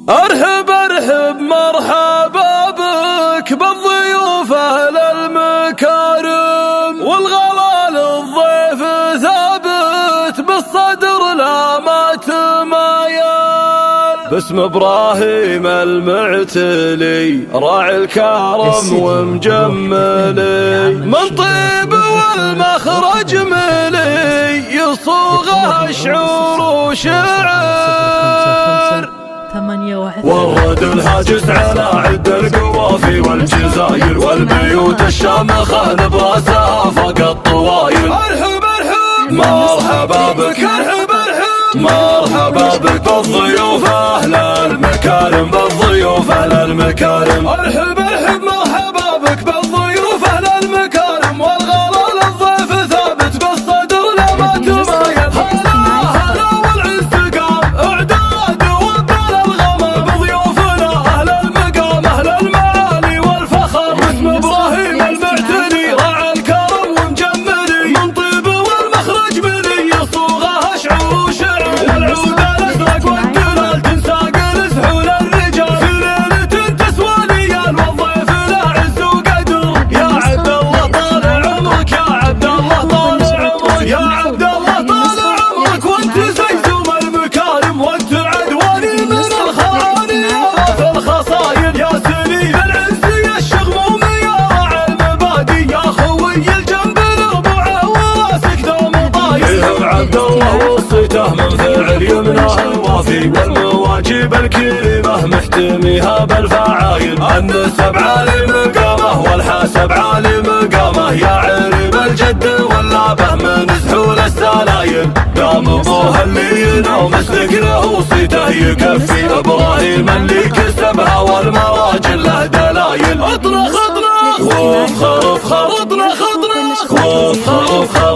ارحب ارحب مرحبا بك بالضيوف اهل المكارم، والغلا للضيف ثابت بالصدر لا ما تمايل. باسم ابراهيم المعتلي راعي الكرم ومجملي، من طيب والمخرج ملي يصوغها شعور وشعر. ورد الهاجس على عد القوافي والجزاير، والبيوت الشامخة نبراسها فوق الطوايل. ارحب ارحب مرحبا بك، ارحب ارحب مرحبا بك بالضيوف اهل المكارم، بالضيوف اهل المكارم. ارحب ارحب مرحبا بك بالضيوف اهل المكارم، والغلا للضيف ثابت بالصدر لا ما تمايل. هلا والعز قام اعداد وابطال الغمر، بضيوفنا اهل المقام اهل المعالي والفخر. باسم ابراهيم المعتلي راعي الكرم ومجملي، من طيب والمخرج ملي يصوغها شعور وشعر. والعود الازرق والدلال تنساق لسحول الرجال، في ليله تسوى ليال والضيف له عز وقدر. يا عبد الله طال عمرك، يا عبد الله طال عمرك، يا عبد الله طال عمرك، وانت زيزوم المكارم، وانت عدواني من الخواني في الخصايل. يا سليل العز يا الشغموم يا راعي المبادي، يا خوي الجنب الربع وراسك دوم طايل. يلهم عبد الله وصيته من فعل يمناه الوافي، والمواجب الكريمه محتميها بالفعايل. النسب عالي مقامه والحسب عالي مقامه، يا عرب الجد واللابه من سحول السلايل. قام ابوها اللي ينوم استقره وصيته يكفي، ابراهيم اللي كسبها والمراجل له دلايل. اطرخ اطرخ وافخر افخر، اطرخ